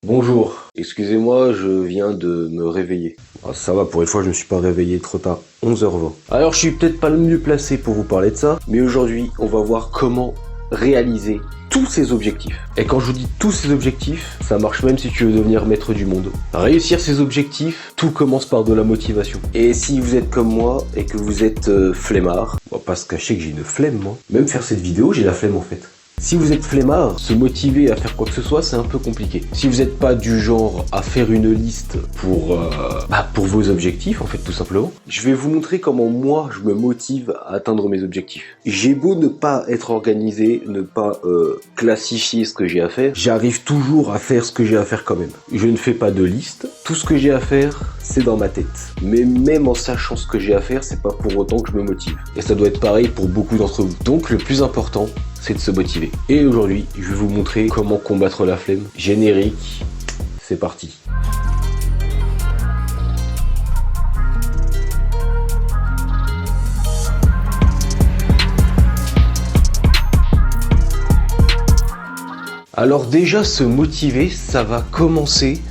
Bonjour, excusez-moi, je viens de me réveiller. Ah, ça va, pour une fois, je me suis pas réveillé trop tard, 11h20. Alors, je suis peut-être pas le mieux placé pour vous parler de ça, mais aujourd'hui, on va voir comment réaliser tous ces objectifs. Et quand je vous dis tous ces objectifs, ça marche même si tu veux devenir maître du monde. Réussir ces objectifs, tout commence par de la motivation. Et si vous êtes comme moi et que vous êtes flemmard, on va pas se cacher que j'ai une flemme, moi. Même faire cette vidéo, j'ai la flemme en fait. Si vous êtes flemmard, se motiver à faire quoi que ce soit, c'est un peu compliqué. Si vous n'êtes pas du genre à faire une liste pour vos objectifs, en fait, tout simplement, je vais vous montrer comment moi, je me motive à atteindre mes objectifs. J'ai beau ne pas être organisé, ne pas classifier ce que j'ai à faire, j'arrive toujours à faire ce que j'ai à faire quand même. Je ne fais pas de liste, tout ce que j'ai à faire, c'est dans ma tête. Mais même en sachant ce que j'ai à faire, c'est pas pour autant que je me motive. Et ça doit être pareil pour beaucoup d'entre vous. Donc, le plus important, c'est de se motiver. Et aujourd'hui, je vais vous montrer comment combattre la flemme. Générique, c'est parti. Alors déjà, se motiver, ça va commencer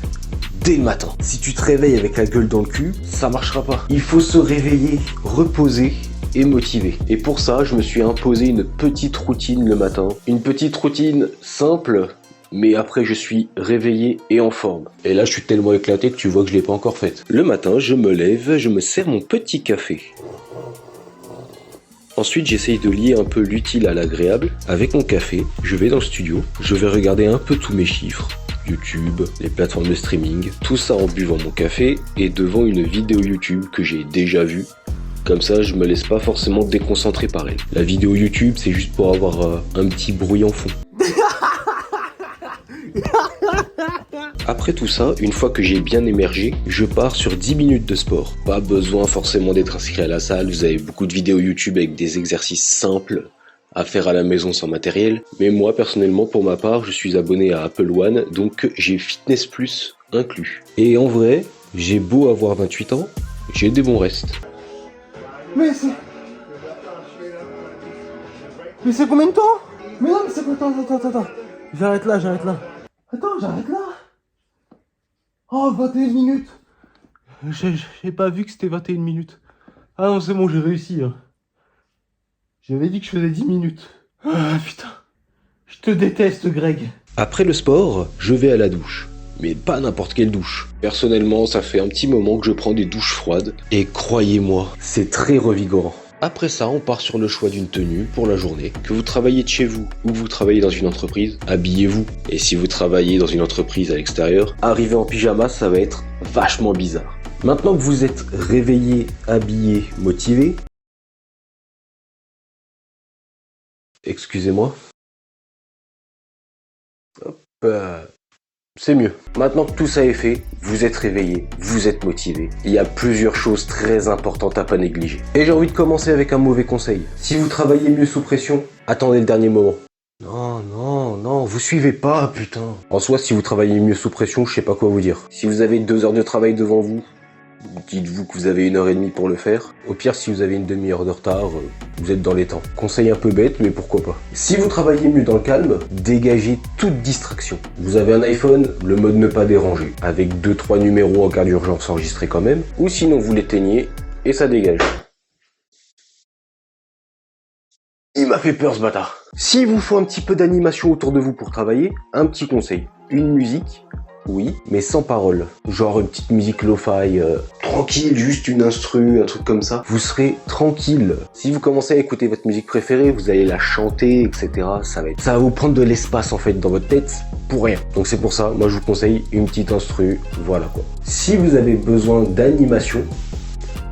dès le matin. Si tu te réveilles avec la gueule dans le cul, ça marchera pas. Il faut se réveiller, reposer et motivé. Et pour ça, je me suis imposé une petite routine le matin. Une petite routine simple, mais après je suis réveillé et en forme. Et là, je suis tellement éclaté que tu vois que je l'ai pas encore faite. Le matin, je me lève, je me sers mon petit café. Ensuite, j'essaye de lier un peu l'utile à l'agréable. Avec mon café, je vais dans le studio, je vais regarder un peu tous mes chiffres. YouTube, les plateformes de streaming, tout ça en buvant mon café et devant une vidéo YouTube que j'ai déjà vue. Comme ça, je me laisse pas forcément déconcentrer par elle. La vidéo YouTube, c'est juste pour avoir un petit bruit en fond. Après tout ça, une fois que j'ai bien émergé, je pars sur 10 minutes de sport. Pas besoin forcément d'être inscrit à la salle, vous avez beaucoup de vidéos YouTube avec des exercices simples à faire à la maison sans matériel. Mais moi, personnellement, pour ma part, je suis abonné à Apple One, donc j'ai Fitness Plus inclus. Et en vrai, j'ai beau avoir 28 ans, j'ai des bons restes. Mais c'est combien de temps? Mais non, mais c'est... Attends. J'arrête là. Attends, j'arrête là. Oh, 21 minutes. J'ai pas vu que c'était 21 minutes. Ah non, c'est bon, j'ai réussi. Hein. J'avais dit que je faisais 10 minutes. Ah putain. Je te déteste, Greg. Après le sport, je vais à la douche. Mais pas n'importe quelle douche. Personnellement, ça fait un petit moment que je prends des douches froides. Et croyez-moi, c'est très revigorant. Après ça, on part sur le choix d'une tenue pour la journée. Que vous travaillez de chez vous ou que vous travaillez dans une entreprise, habillez-vous. Et si vous travaillez dans une entreprise à l'extérieur, arriver en pyjama, ça va être vachement bizarre. Maintenant que vous êtes réveillé, habillé, motivé... Excusez-moi. Hop, c'est mieux. Maintenant que tout ça est fait, vous êtes réveillé, vous êtes motivé. Il y a plusieurs choses très importantes à pas négliger. Et j'ai envie de commencer avec un mauvais conseil. Si vous travaillez mieux sous pression, attendez le dernier moment. Non, vous suivez pas, putain. En soi, si vous travaillez mieux sous pression, je sais pas quoi vous dire. Si vous avez 2 heures de travail devant vous, dites-vous que vous avez 1h30 pour le faire. Au pire, si vous avez une demi-heure de retard, vous êtes dans les temps. Conseil un peu bête, mais pourquoi pas. Si vous travaillez mieux dans le calme, dégagez toute distraction. Vous avez un iPhone, le mode ne pas déranger, avec 2-3 numéros en cas d'urgence enregistrés quand même, ou sinon vous l'éteignez et ça dégage. Il m'a fait peur ce bâtard. S'il vous faut un petit peu d'animation autour de vous pour travailler, un petit conseil. Une musique, oui, mais sans parole. Genre une petite musique lo-fi, tranquille, juste une instru, un truc comme ça. Vous serez tranquille. Si vous commencez à écouter votre musique préférée, vous allez la chanter, etc. Ça va vous prendre de l'espace en fait dans votre tête pour rien. Donc c'est pour ça, moi je vous conseille une petite instru, voilà quoi. Si vous avez besoin d'animation,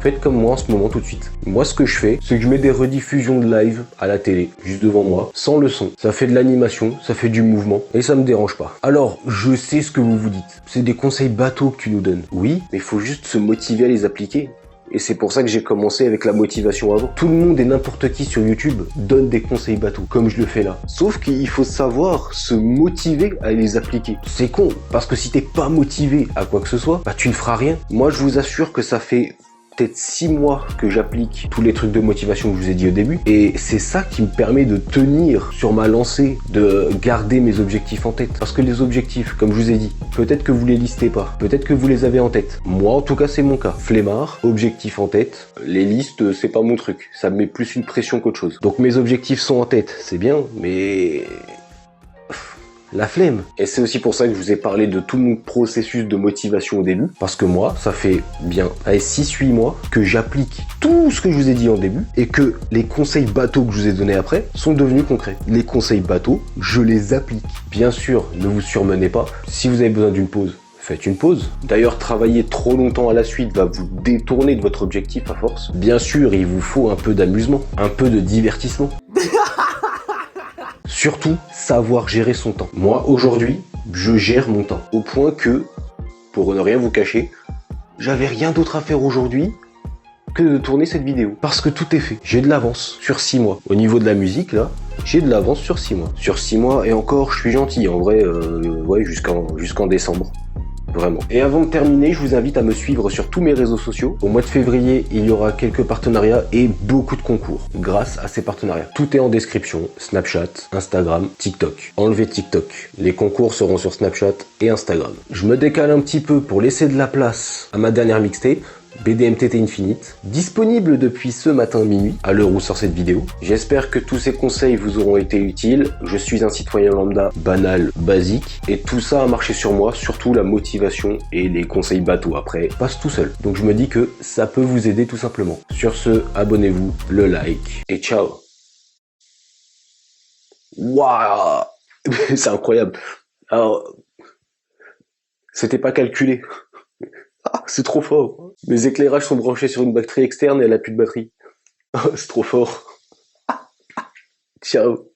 faites comme moi en ce moment tout de suite. Moi, ce que je fais, c'est que je mets des rediffusions de live à la télé, juste devant moi, sans le son. Ça fait de l'animation, ça fait du mouvement, et ça me dérange pas. Alors, je sais ce que vous vous dites. C'est des conseils bateaux que tu nous donnes. Oui, mais il faut juste se motiver à les appliquer. Et c'est pour ça que j'ai commencé avec la motivation avant. Tout le monde et n'importe qui sur YouTube donne des conseils bateaux, comme je le fais là. Sauf qu'il faut savoir se motiver à les appliquer. C'est con, parce que si t'es pas motivé à quoi que ce soit, bah tu ne feras rien. Moi, je vous assure que ça fait peut-être 6 mois que j'applique tous les trucs de motivation que je vous ai dit au début. Et c'est ça qui me permet de tenir sur ma lancée, de garder mes objectifs en tête. Parce que les objectifs, comme je vous ai dit, peut-être que vous les listez pas, peut-être que vous les avez en tête. Moi, en tout cas, c'est mon cas. Flemmard, objectifs en tête. Les listes, c'est pas mon truc. Ça me met plus une pression qu'autre chose. Donc mes objectifs sont en tête, c'est bien, mais la flemme. Et c'est aussi pour ça que je vous ai parlé de tout mon processus de motivation au début. Parce que moi, ça fait bien 6-8 mois que j'applique tout ce que je vous ai dit en début et que les conseils bateaux que je vous ai donnés après sont devenus concrets. Les conseils bateaux, je les applique. Bien sûr, ne vous surmenez pas. Si vous avez besoin d'une pause, faites une pause. D'ailleurs, travailler trop longtemps à la suite va vous détourner de votre objectif à force. Bien sûr, il vous faut un peu d'amusement, un peu de divertissement. Surtout, savoir gérer son temps. Moi, aujourd'hui, je gère mon temps. Au point que, pour ne rien vous cacher, j'avais rien d'autre à faire aujourd'hui que de tourner cette vidéo. Parce que tout est fait. J'ai de l'avance sur 6 mois. Au niveau de la musique, là, j'ai de l'avance sur 6 mois. Sur 6 mois, et encore, je suis gentil. En vrai, ouais, jusqu'en décembre. Vraiment. Et avant de terminer, je vous invite à me suivre sur tous mes réseaux sociaux. Au mois de février, il y aura quelques partenariats et beaucoup de concours grâce à ces partenariats. Tout est en description. Snapchat, Instagram, TikTok. Enlevez TikTok. Les concours seront sur Snapchat et Instagram. Je me décale un petit peu pour laisser de la place à ma dernière mixtape, BDMTT Infinite, disponible depuis ce matin minuit, à l'heure où sort cette vidéo. J'espère que tous ces conseils vous auront été utiles. Je suis un citoyen lambda banal, basique, et tout ça a marché sur moi, surtout la motivation et les conseils bateaux après passe tout seul. Donc je me dis que ça peut vous aider tout simplement. Sur ce, abonnez-vous, le like, et ciao. Waouh, c'est incroyable. Alors, c'était pas calculé. Ah, c'est trop fort. Mes éclairages sont branchés sur une batterie externe et elle a plus de batterie. C'est trop fort. Ciao.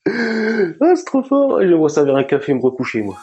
Ah, c'est trop fort. J'aimerais servir un café et me recoucher, moi.